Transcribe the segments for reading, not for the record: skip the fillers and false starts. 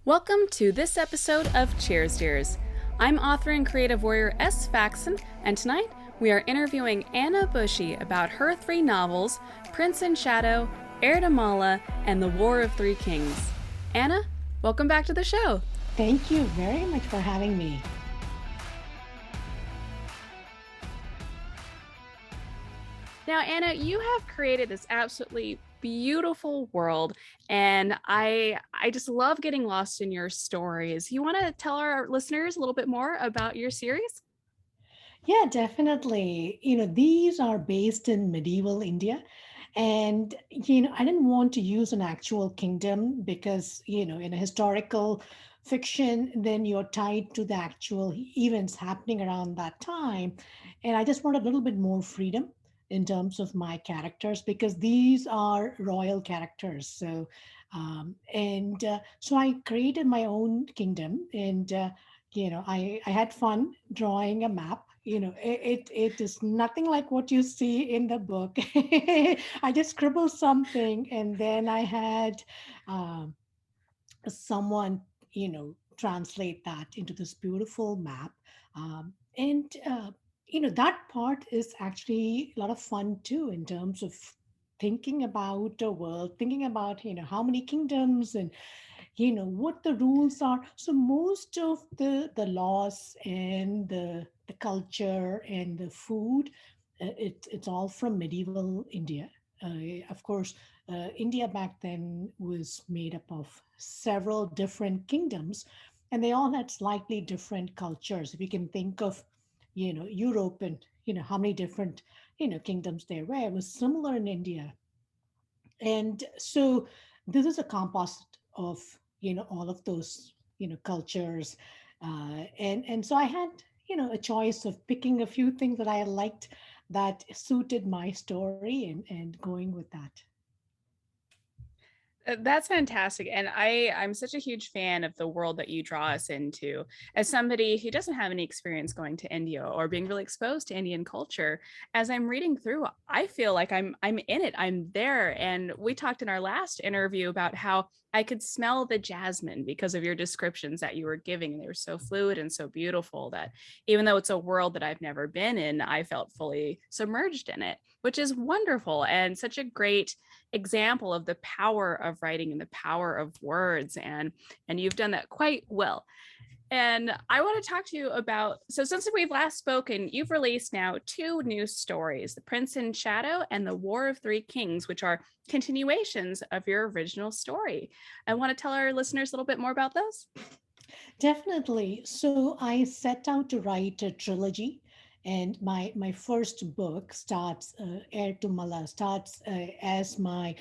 Welcome to this episode of Cheers Dears. I'm author and creative warrior S. Faxon, and tonight we are interviewing Anna Bushy about her three novels, Prince in Shadow, Heir to Mala, and The War of Three Kings. Anna, welcome back to the show. Thank you very much for having me. Now, Anna, you have created this absolutely beautiful world, and I just love getting lost in your stories. You want to tell our listeners a little bit more about your series? Yeah, definitely. These are based in medieval India. And, I didn't want to use an actual kingdom because, in a historical fiction, then you're tied to the actual events happening around that time. And I just wanted a little bit more freedom in terms of my characters because these are royal characters. So I created my own kingdom and, I had fun drawing a map. It is nothing like what you see in the book. I just scribbled something and then I had um, someone translate that into this beautiful map. And that part is actually a lot of fun too in terms of thinking about the world, thinking about how many kingdoms and what the rules are. So most of the laws and the culture and the food, it's all from medieval India. Of course, India back then was made up of several different kingdoms, and they all had slightly different cultures. If you can think of Europe and how many different kingdoms there were, it was similar in India. And so this is a composite of all of those cultures, and so I had a choice of picking a few things that I liked that suited my story and going with that. That's fantastic. And I'm such a huge fan of the world that you draw us into. As somebody who doesn't have any experience going to India or being really exposed to Indian culture, as I'm reading through, I feel like I'm in it. I'm there. And we talked in our last interview about how I could smell the jasmine because of your descriptions that you were giving. They were so fluid and so beautiful that even though it's a world that I've never been in, I felt fully submerged in it, which is wonderful and such a great example of the power of writing and the power of words, and you've done that quite well. And I want to talk to you about, so since we've last spoken, you've released now two new stories, The Prince in Shadow and The War of Three Kings, which are continuations of your original story. I want to tell our listeners a little bit more about those. Definitely. So I set out to write a trilogy, and my first book starts Heir to Mala starts as my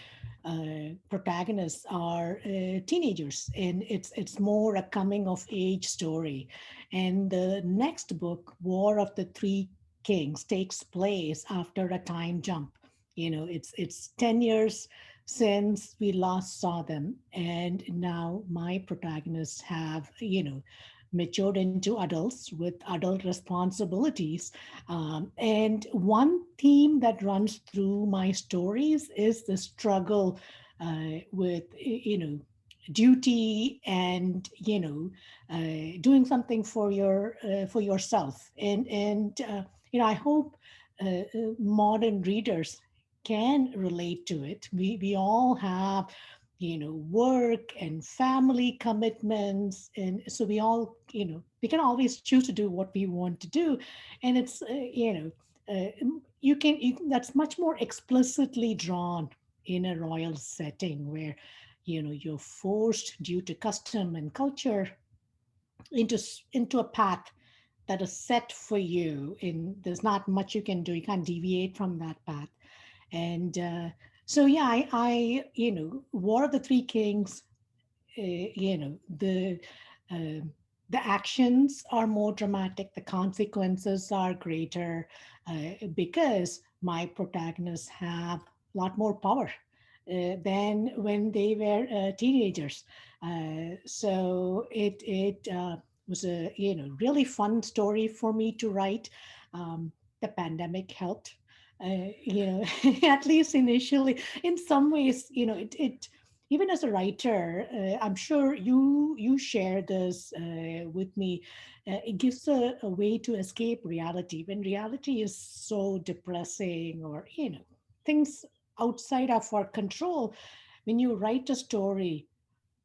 protagonists are teenagers, and it's more a coming of age story. And the next book, War of the Three Kings, takes place after a time jump. It's 10 years since we last saw them, and now my protagonists have matured into adults with adult responsibilities. And one theme that runs through my stories is the struggle with duty and doing something for yourself. And I hope modern readers can relate to it. We all have work and family commitments, and so we can always choose to do what we want to do. And it's that's much more explicitly drawn in a royal setting where you're forced due to custom and culture into a path that is set for you, and there's not much you can do. You can't deviate from that path. And so yeah, War of the Three Kings, you know uh, the actions are more dramatic, the consequences are greater, because my protagonists have a lot more power than when they were teenagers. So it was a really fun story for me to write. The pandemic helped, at least initially. In some ways, it even as a writer, I'm sure you share this with me. It gives a way to escape reality when reality is so depressing, or things outside of our control. When you write a story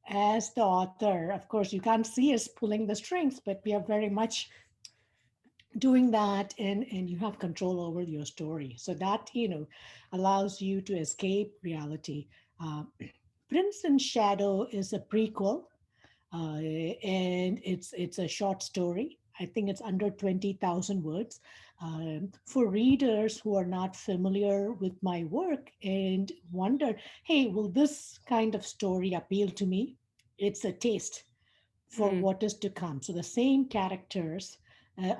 as the author, of course you can't see us pulling the strings, but we are very much doing that, and you have control over your story, so that allows you to escape reality. uh, Prince and Shadow is a prequel, and it's a short story. I think it's under 20,000 words. For readers who are not familiar with my work and wonder, hey, will this kind of story appeal to me? It's a taste for Mm. what is to come. So the same characters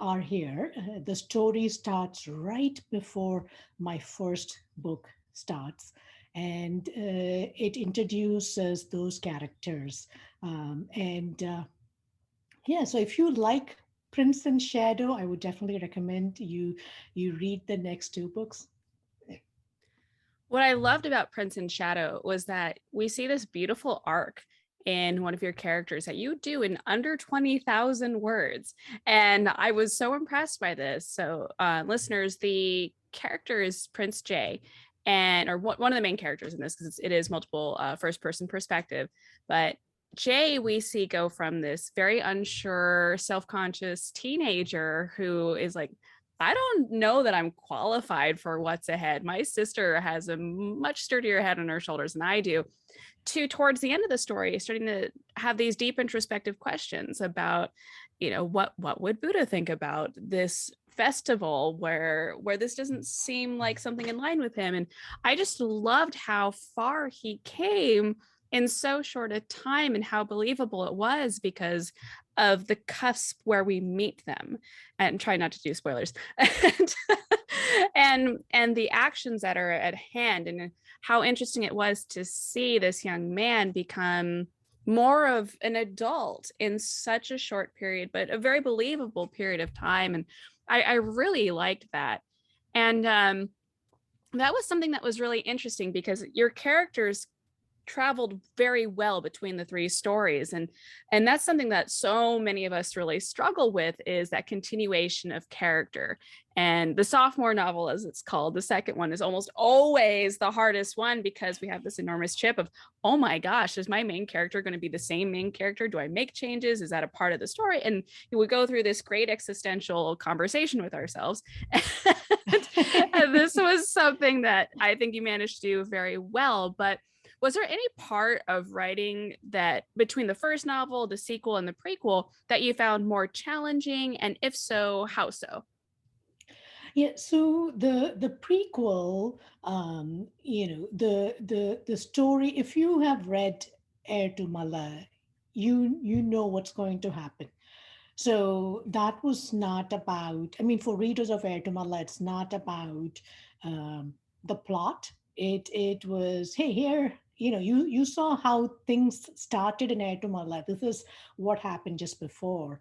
are here. The story starts right before my first book starts, and it introduces those characters. And Yeah, so if you like Prince and Shadow, I would definitely recommend you read the next two books. What I loved about Prince and Shadow was that we see this beautiful arc in one of your characters that you do in under 20,000 words. And I was so impressed by this. So, listeners, the character is Prince J, and or one of the main characters in this, because it is multiple first person perspective. But Jay, we see go from this very unsure, self conscious teenager who is like, I don't know that I'm qualified for what's ahead. My sister has a much sturdier head on her shoulders than I do. To towards the end of the story, starting to have these deep introspective questions about, what would Buddha think about this festival where this doesn't seem like something in line with him. And I just loved how far he came in so short a time and how believable it was because of the cusp where we meet them, and try not to do spoilers. and and the actions that are at hand, and how interesting it was to see this young man become more of an adult in such a short period, but a very believable period of time. And I really liked that. And that was something that was really interesting because your characters traveled very well between the three stories, and that's something that so many of us really struggle with, is that continuation of character. And the sophomore novel, as it's called, the second one, is almost always the hardest one because we have this enormous chip of, oh my gosh, is my main character going to be the same main character? Do I make changes? Is that a part of the story? And we go through this great existential conversation with ourselves. And this was something that I think you managed to do very well. But was there any part of writing that between the first novel, the sequel, and the prequel that you found more challenging? And if so, how so? Yeah, so the prequel, the story. If you have read Heir to Mala, you know what's going to happen. So that was not about. I mean, for readers of Heir to Mala, it's not about the plot. It was, hey, here, you saw how things started in Heir to Mala. This is what happened just before.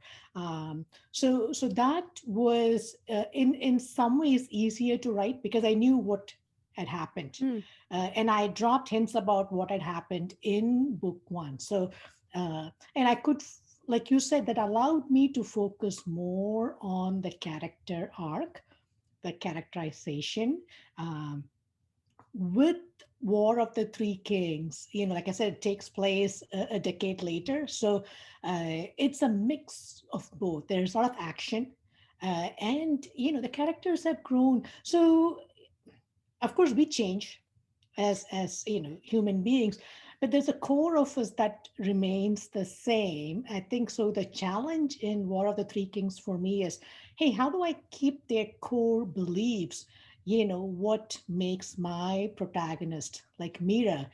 So that was in some ways easier to write because I knew what had happened, Mm. and I dropped hints about what had happened in book one. So and I could, like you said, that allowed me to focus more on the character arc, the characterization. Um, with War of the Three Kings, like I said, it takes place a decade later. So it's a mix of both. There's a lot of action, and the characters have grown. So of course we change as human beings, but there's a core of us that remains the same, I think. So the challenge in War of the Three Kings for me is, hey, how do I keep their core beliefs? What makes my protagonist, like Mira,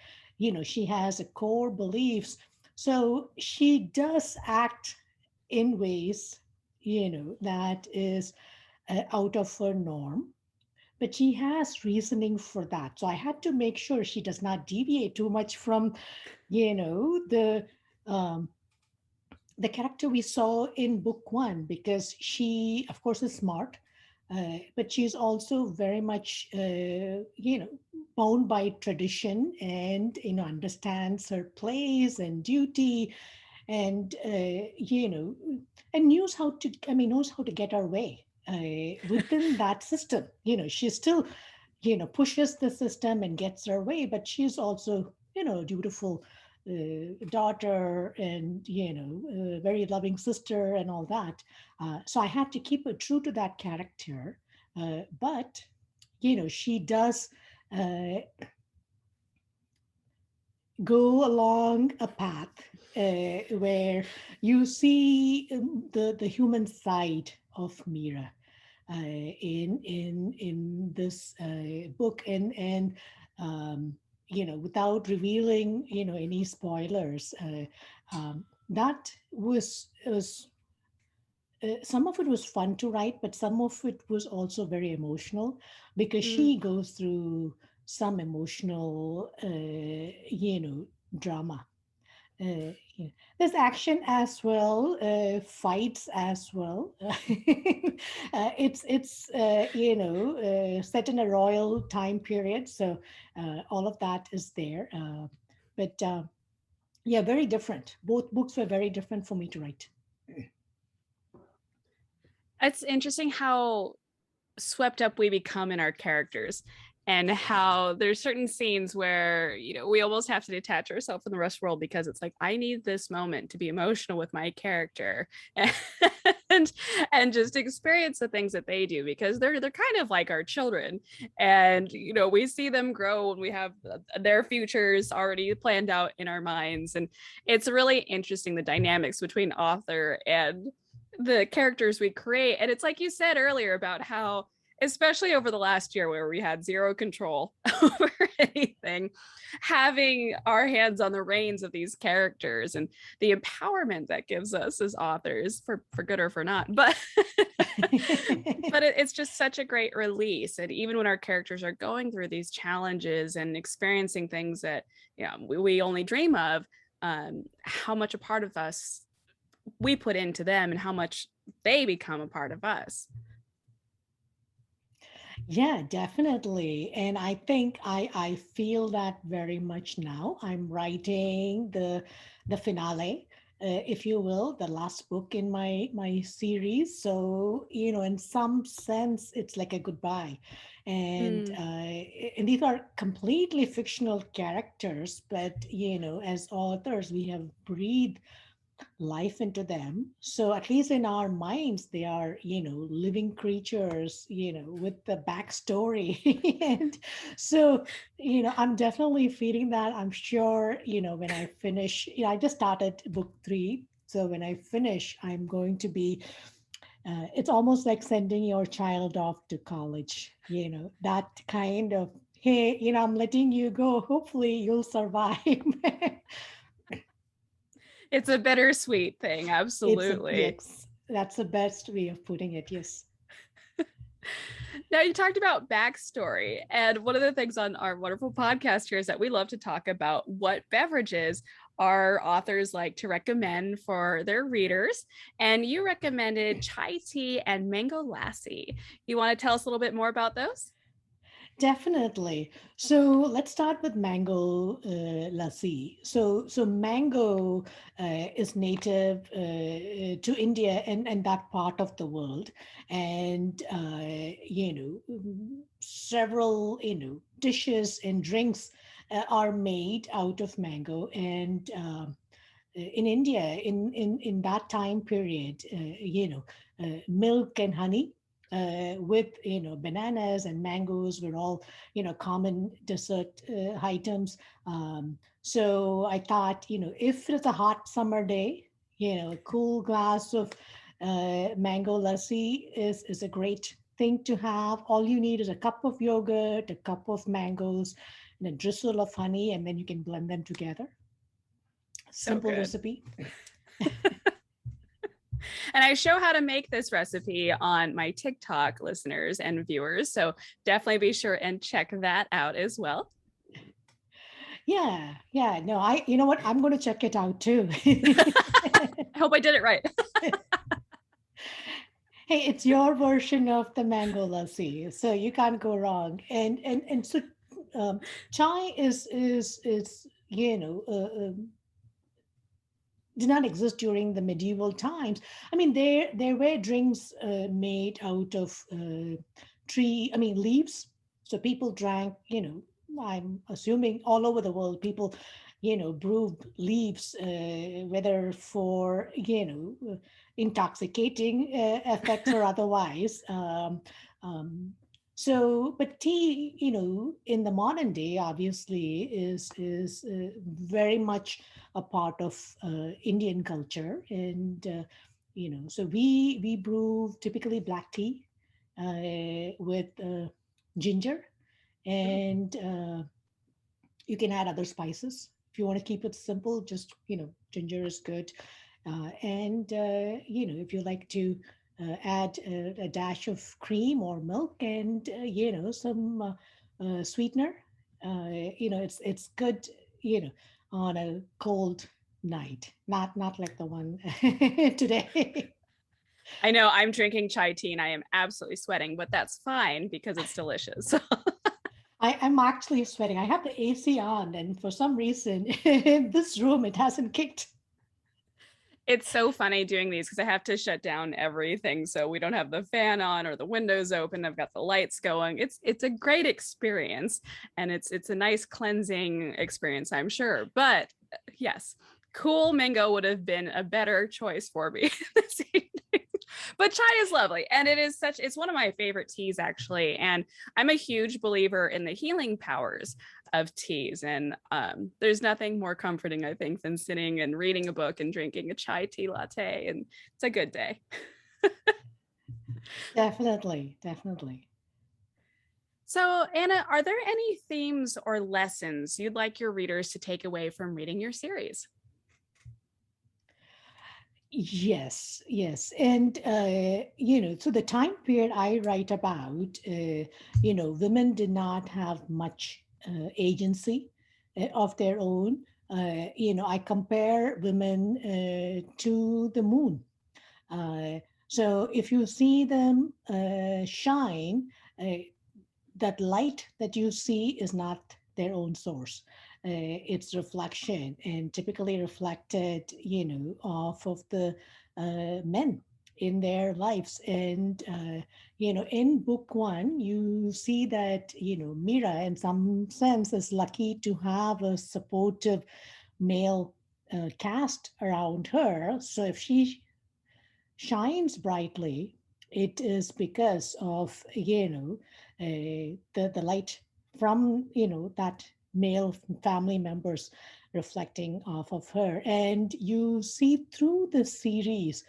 she has a core beliefs, so she does act in ways that is out of her norm, but she has reasoning for that. So I had to make sure she does not deviate too much from, you know, the um, the character we saw in book one, because she, of course, is smart. but she's also very much, bound by tradition and, understands her place and duty and, and knows how to get her way within that system. She still, pushes the system and gets her way, but she's also, a dutiful daughter and, a very loving sister and all that. So I had to keep it true to that character. But, she does uh, go along a path where you see the human side of Mira in this book, and without revealing any spoilers, that was some of it was fun to write, but some of it was also very emotional because Mm. she goes through some emotional, drama. Yeah. There's action as well, fights as well. It's set in a royal time period, so all of that is there. But yeah, very different. Both books were very different for me to write. It's interesting how swept up we become in our characters, and how there's certain scenes where we almost have to detach ourselves from the rest of the world because it's like, I need this moment to be emotional with my character and and just experience the things that they do, because they're kind of like our children, and we see them grow and we have their futures already planned out in our minds. And it's really interesting, the dynamics between author and the characters we create. And it's like you said earlier about how, especially over the last year where we had zero control over anything, having our hands on the reins of these characters and the empowerment that gives us as authors, for good or for not, but but it's just such a great release. And even when our characters are going through these challenges and experiencing things that we only dream of, how much a part of us we put into them and how much they become a part of us. Yeah, definitely. And I think I feel that very much now. I'm writing the finale, if you will, the last book in my series. So, in some sense, it's like a goodbye. And Mm. and these are completely fictional characters, but as authors, we have breathed life into them. So at least in our minds, they are, living creatures, with the backstory. And so, I'm definitely feeling that. I'm sure, when I finish, I just started book 3. So when I finish, I'm going to be, it's almost like sending your child off to college, that kind of, hey, I'm letting you go. Hopefully you'll survive. It's a bittersweet thing, absolutely. Yes, that's the best way of putting it. Yes. Now, you talked about backstory, and one of the things on our wonderful podcast here is that we love to talk about what beverages our authors like to recommend for their readers. And you recommended chai tea and mango lassi. You want to tell us a little bit more about those? Definitely. So let's start with mango lassi. So mango is native to India and that part of the world, and several dishes and drinks are made out of mango. And in India, in that time period, milk and honey with bananas and mangoes were all common dessert items. So I thought, if it's a hot summer day, a cool glass of mango lassi is a great thing to have. All you need is a cup of yogurt, a cup of mangoes, and a drizzle of honey, and then you can blend them together. So Simple good. recipe. And I show how to make this recipe on my TikTok listeners and viewers. So definitely be sure and check that out as well. Yeah, yeah. No, you know what? I'm going to check it out too. I hope I did it right. Hey, it's your version of the mango lassi, so you can't go wrong. And so um, chai is did not exist during the medieval times. I mean, there were drinks made out of tree, I mean, leaves. So people drank, I'm assuming all over the world, people, brewed leaves, whether for, intoxicating effects or otherwise. Um, but tea, in the modern day, obviously, is very much a part of Indian culture, and so we brew typically black tea with ginger, and you can add other spices if you want to keep it simple. Just ginger is good, and if you like to add a dash of cream or milk and some sweetener, it's good on a cold night, not like the one today. I know I'm drinking chai tea and I am absolutely sweating, but that's fine because it's delicious. I'm actually sweating. I have the AC on, and for some reason in this room it hasn't kicked. It's so funny doing these because I have to shut down everything so we don't have the fan on or the windows open. I've got the lights going. It's a great experience, and it's a nice cleansing experience, I'm sure. But yes, cool mango would have been a better choice for me this evening. But chai is lovely, and it's one of my favorite teas actually, and I'm a huge believer in the healing powers of teas. And there's nothing more comforting, I think, than sitting and reading a book and drinking a chai tea latte. And it's a good day. Definitely, definitely. So, Anna, are there any themes or lessons you'd like your readers to take away from reading your series? Yes, yes. And, so the time period I write about, women did not have much agency of their own. I compare women to the moon. Uh, so if you see them shine, that light that you see is not their own source. It's reflection, and typically reflected, off of the men in their lives. And in book one, you see that Mira, in some sense, is lucky to have a supportive male cast around her. So if she shines brightly, it is because of the light from that male family members reflecting off of her. And you see through the series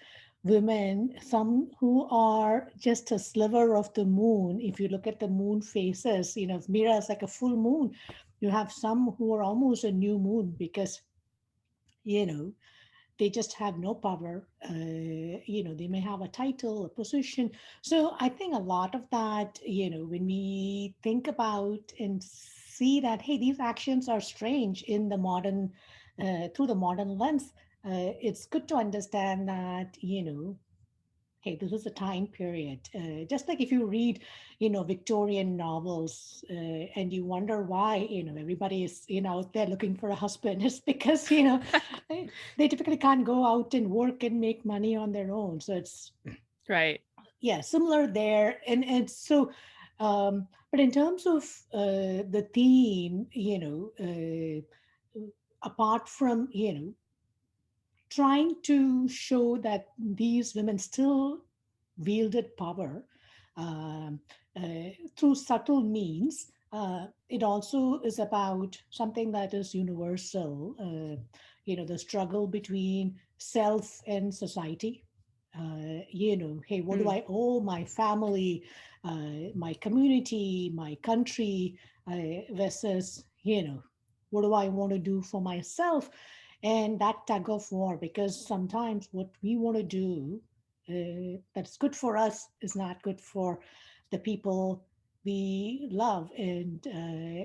women, some who are just a sliver of the moon. If you look at the moon phases, if Mira is like a full moon, you have some who are almost a new moon because you know they just have no power. They may have a title, a position. So I think a lot of that, when we think about and see that, hey, these actions are strange in the modern, through the modern lens, it's good to understand that, hey, this is a time period. Just like if you read, Victorian novels, and you wonder why, everybody is, out there looking for a husband. It's because, they typically can't go out and work and make money on their own. So it's, Right. yeah, similar there. And so, but in terms of the theme, apart from, trying to show that these women still wielded power um, through subtle means. It also is about something that is universal, the struggle between self and society. Hey, what do Mm. I owe my family, my community, my country, versus, what do I want to do for myself? And that tug of war, because sometimes what we want to do that's good for us is not good for the people we love. And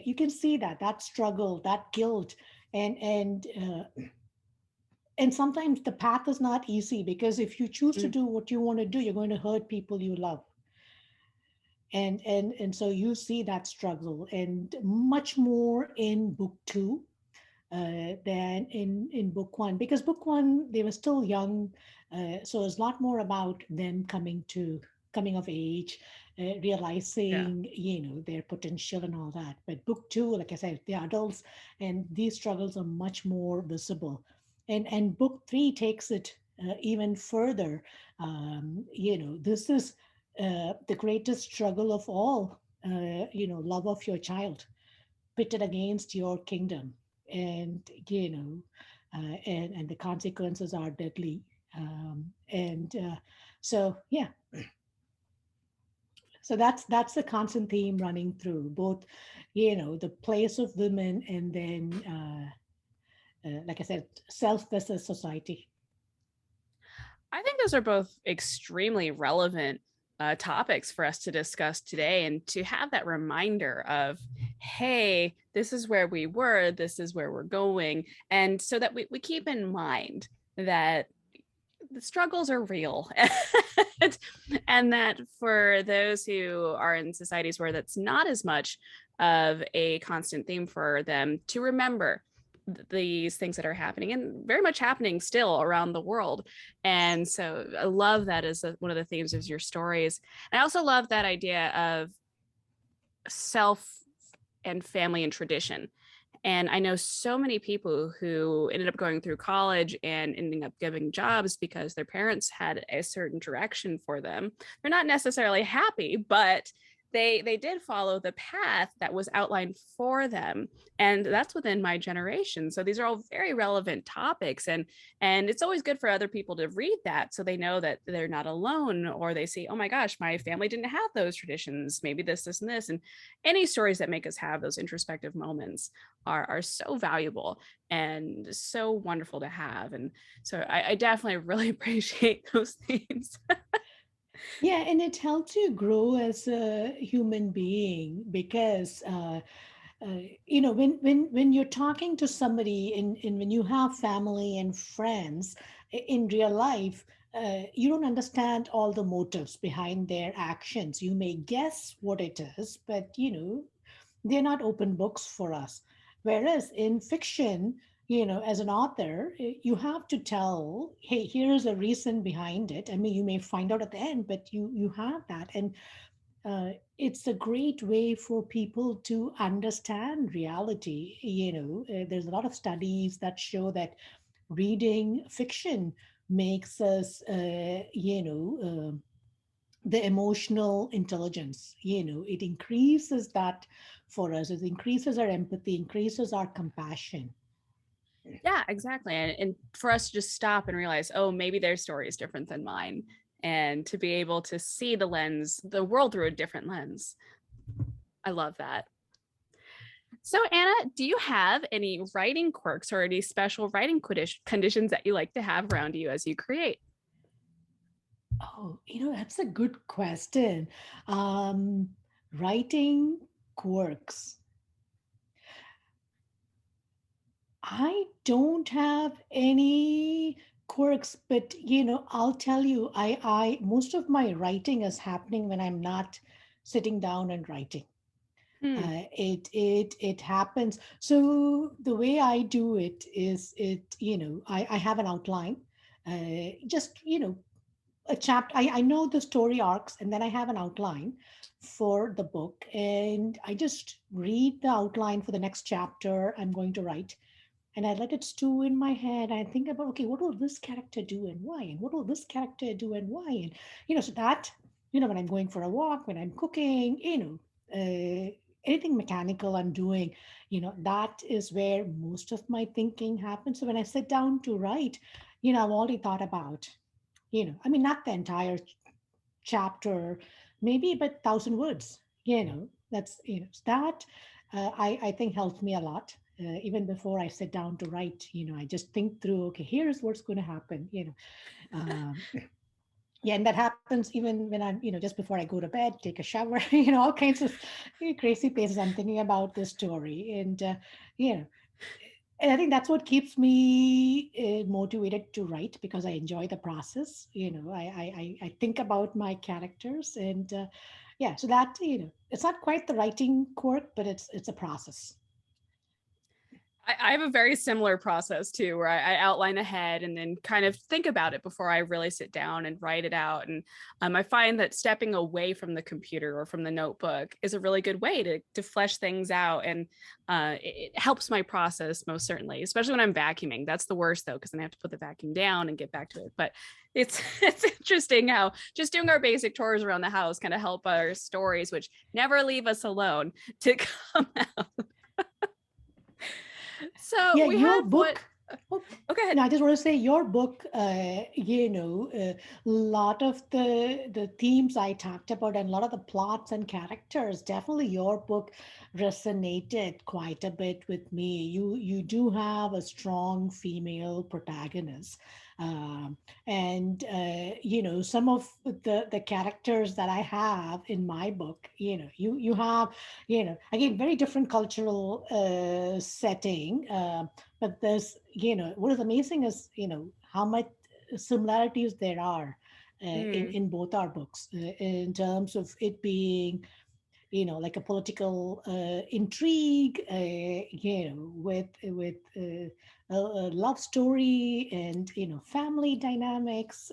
you can see that struggle, that guilt, and and sometimes the path is not easy, because if you choose to Mm, do what you want to do, you're going to hurt people you love. And so you see that struggle, and much more in book two than in book one, because book one they were still young, so it's a lot more about them coming of age, yeah. realizing their potential and all that. But book two, like I said, they're adults, and these struggles are much more visible. And book three takes it even further. This is the greatest struggle of all. Love of your child pitted against your kingdom, and and the consequences are deadly. And so yeah, so that's the constant theme running through both, the place of women, and then like I said, self versus society. I think those are both extremely relevant topics for us to discuss today, and to have that reminder of, hey, this is where we were, this is where we're going. And so that we keep in mind that the struggles are real. And that for those who are in societies where that's not as much of a constant theme for them, to remember these things that are happening and very much happening still around the world. And so I love that as one of the themes of your stories. And I also love that idea of self and family and tradition. And I know so many people who ended up going through college and ending up giving jobs because their parents had a certain direction for them. They're not necessarily happy, but they did follow the path that was outlined for them, and that's within my generation. So these are all very relevant topics, and it's always good for other people to read that so they know that they're not alone, or they see, oh my gosh, my family didn't have those traditions, maybe this and this. And any stories that make us have those introspective moments are so valuable and so wonderful to have. And so I definitely really appreciate those themes. Yeah, and it helps you grow as a human being, because when you're talking to somebody, in when you have family and friends in real life, you don't understand all the motives behind their actions. You may guess what it is, but they're not open books for us. Whereas in fiction, as an author, you have to tell, hey, here's a reason behind it. I mean, you may find out at the end, but you have that. And it's a great way for people to understand reality. There's a lot of studies that show that reading fiction makes us, the emotional intelligence. It increases that for us. It increases our empathy, increases our compassion. Yeah, exactly. And for us to just stop and realize, oh, maybe their story is different than mine, and to be able to see the world through a different lens. I love that. So, Anna, do you have any writing quirks or any special writing conditions that you like to have around you as you create? Oh, that's a good question. um Writing quirks, I don't have any quirks, but I'll tell you, I most of my writing is happening when I'm not sitting down and writing. Hmm. It happens. So the way I do it is, I have an outline, just a chapter. I know the story arcs, and then I have an outline for the book, and I just read the outline for the next chapter I'm going to write, and I let it stew in my head. I think about, okay, what will this character do and why, and what will this character do and why, and so that when I'm going for a walk, when I'm cooking, anything mechanical I'm doing, that is where most of my thinking happens. So when I sit down to write, I've already thought about, I mean, not the entire chapter, maybe but 1,000 words. That's that. I think helps me a lot. Even before I sit down to write, I just think through. Okay, here's what's going to happen. Yeah, and that happens even when I'm, just before I go to bed, take a shower. All kinds of crazy places I'm thinking about this story, and you know And I think that's what keeps me motivated to write, because I enjoy the process. I think about my characters, and yeah, so that, it's not quite the writing quirk, but it's a process. I have a very similar process too, where I outline ahead and then kind of think about it before I really sit down and write it out. And I find that stepping away from the computer or from the notebook is a really good way to flesh things out, and it helps my process most certainly, especially when I'm vacuuming. That's the worst though, because then I have to put the vacuum down and get back to it. But it's it's interesting how just doing our basic chores around the house kind of help our stories, which never leave us alone, to come out. So Yeah, we your have what? book. Oh, Oh, go ahead. I just want to say your book. A lot of the themes I talked about, and a lot of the plots and characters. Definitely, your book resonated quite a bit with me. You do have a strong female protagonist. Um, and some of the characters that I have in my book, you have, again, very different cultural setting. But there's, what is amazing is, how much similarities there are Mm. in both our books, in terms of it being, like a political intrigue, with a love story, and family dynamics.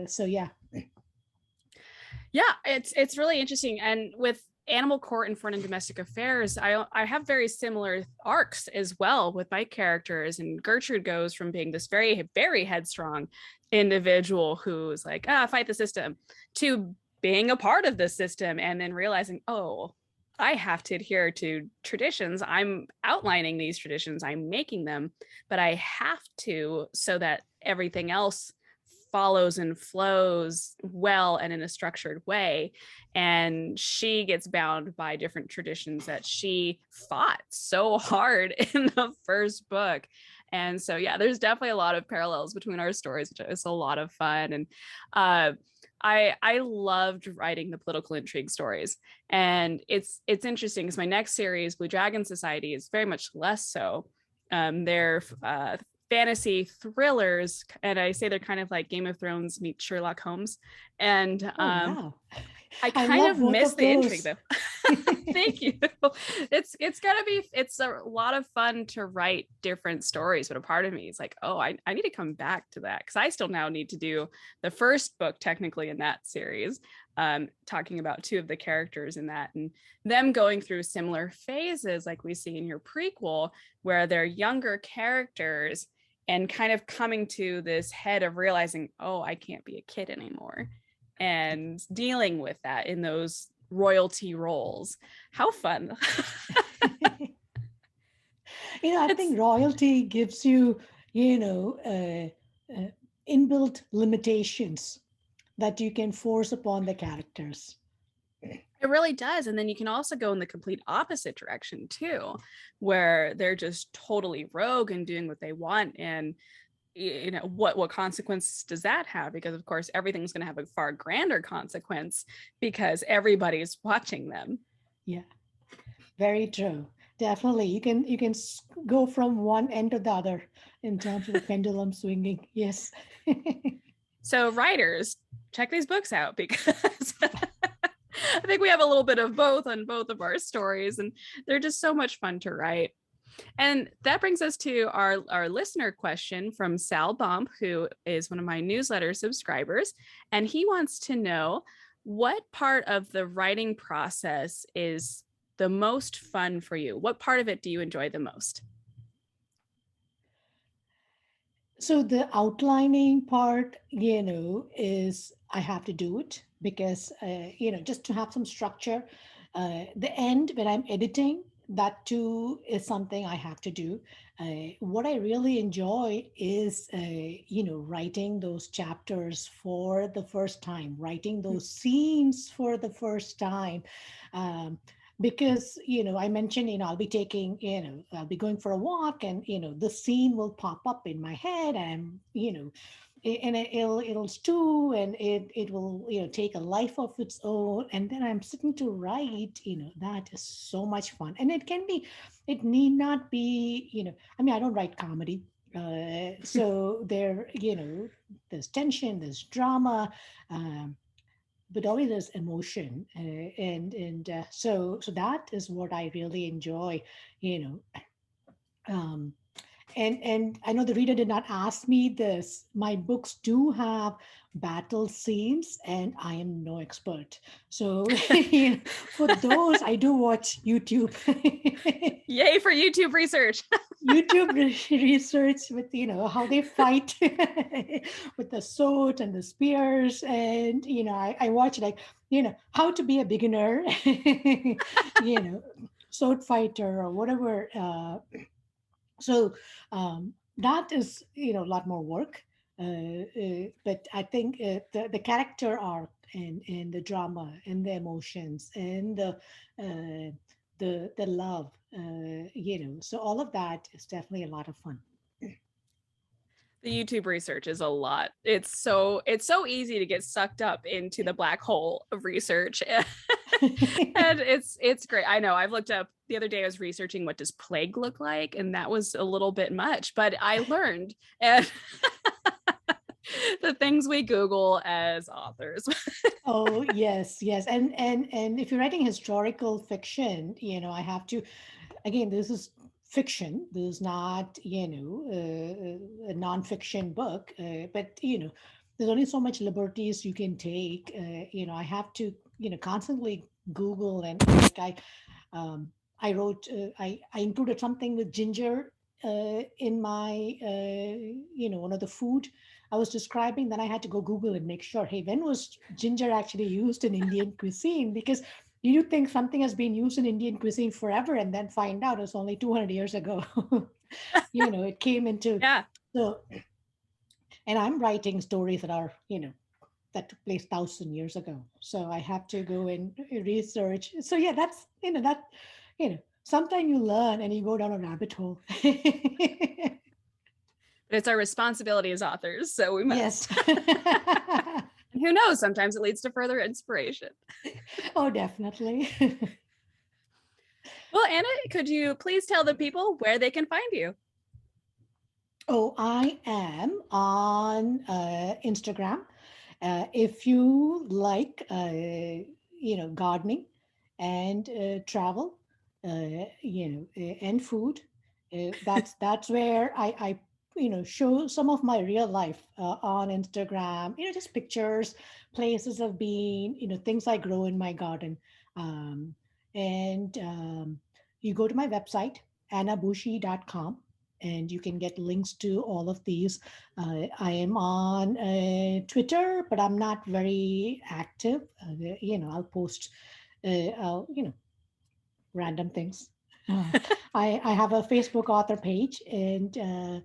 So yeah. Yeah, it's really interesting. And with Animal Court and Foreign and Domestic Affairs, I have very similar arcs as well with my characters. And Gertrude goes from being this very very headstrong individual who's like, fight the system, to being a part of the system and then realizing, oh, I have to adhere to traditions. I'm outlining these traditions, I'm making them, but I have to, so that everything else follows and flows well and in a structured way. And she gets bound by different traditions that she fought so hard in the first book. And so, yeah, there's definitely a lot of parallels between our stories, which is a lot of fun. And I loved writing the political intrigue stories, and it's interesting because my next series, Blue Dragon Society, is very much less so. They're fantasy thrillers, and I say they're kind of like Game of Thrones meets Sherlock Holmes. And Oh wow. I I kind of love both miss of the intrigue those. though. Thank you. It's a lot of fun to write different stories, but a part of me is like, oh, I need to come back to that, because I still now need to do the first book technically in that series, talking about two of the characters in that and them going through similar phases like we see in your prequel, where they're younger characters and kind of coming to this head of realizing, oh, I can't be a kid anymore, and dealing with that in those royalty roles. How fun. I It's think royalty gives you, inbuilt limitations that you can force upon the characters. It really does. And then you can also go in the complete opposite direction too, where they're just totally rogue and doing what they want. And what consequence does that have? Because of course everything's going to have a far grander consequence because everybody's watching them. Yeah, very true. Definitely, you can go from one end to the other in terms of the pendulum swinging. Yes. So writers, check these books out, because I think we have a little bit of both on both of our stories, and they're just so much fun to write. And that brings us to our listener question from Sal Bump, who is one of my newsletter subscribers. And he wants to know, what part of the writing process is the most fun for you? What part of it do you enjoy the most? So the outlining part, is I have to do it because, just to have some structure. The end, when I'm editing, that too is something I have to do. What I really enjoy is, writing those chapters for the first time, writing those scenes for the first time. Um, because I mentioned, I'll be taking, I'll be going for a walk, and the scene will pop up in my head, and and it'll stew, and it will, take a life of its own, and then I'm sitting to write. That is so much fun. And it need not be, I mean, I don't write comedy. So there's tension, there's drama, um, but always there's emotion, so that is what I really enjoy. you know um, and I know the reader did not ask me this. My books do have battle scenes, and I am no expert. So for those, I do watch YouTube. Yay for YouTube research. Research with how they fight with the sword and the spears, and I watch, like, how to be a beginner, sword fighter or whatever. So that is a lot more work, but I think the character arc, and the drama and the emotions, and the love, so all of that is definitely a lot of fun. The YouTube research is a lot. It's so easy to get sucked up into the black hole of research. And it's great. I know I've looked up the other day, I was researching what does plague look like, and that was a little bit much, but I learned. And the things we Google as authors. Oh, yes, yes. And if you're writing historical fiction, I have to, again, this is fiction. This is not, a nonfiction book. But there's only so much liberties you can take. I have to, constantly Google, and like I wrote, I included something with ginger in my, one of the food I was describing. Then I had to go Google and make sure, hey, when was ginger actually used in Indian cuisine? Because you think something has been used in Indian cuisine forever, and then find out it's only 200 years ago. It came into, Yeah. so, and I'm writing stories that are, that took place 1,000 years ago. So I have to go and research. So yeah, that's, sometimes you learn and you go down a rabbit hole. But it's our responsibility as authors, so we Yes. must. And who knows, sometimes it leads to further inspiration. Oh, definitely. Well, Anna, could you please tell the people where they can find you? Oh, I am on Instagram. If you like, gardening and travel, and food, that's where I show some of my real life on Instagram. Just pictures, places I've been, things I grow in my garden, and you go to my website, annabushi.com, and you can get links to all of these. I am on Twitter, but I'm not very active. I'll post, random things. Uh, I have a Facebook author page, and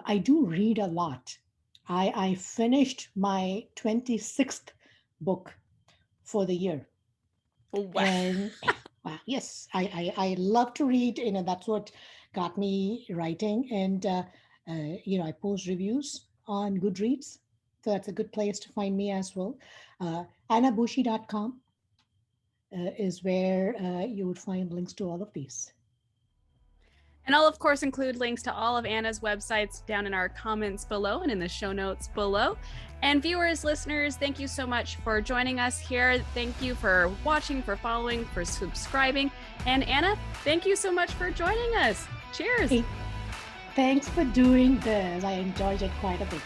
I do read a lot. I finished my 26th book for the year. Wow. And wow, yes, I love to read. That's what got me writing. And I post reviews on Goodreads, so that's a good place to find me as well. Annabushi.com is where you would find links to all of these. And I'll, of course, include links to all of Anna's websites down in our comments below and in the show notes below. And viewers, listeners, thank you so much for joining us here. Thank you for watching, for following, for subscribing. And Anna, thank you so much for joining us. Cheers. Hey, thanks for doing this. I enjoyed it quite a bit.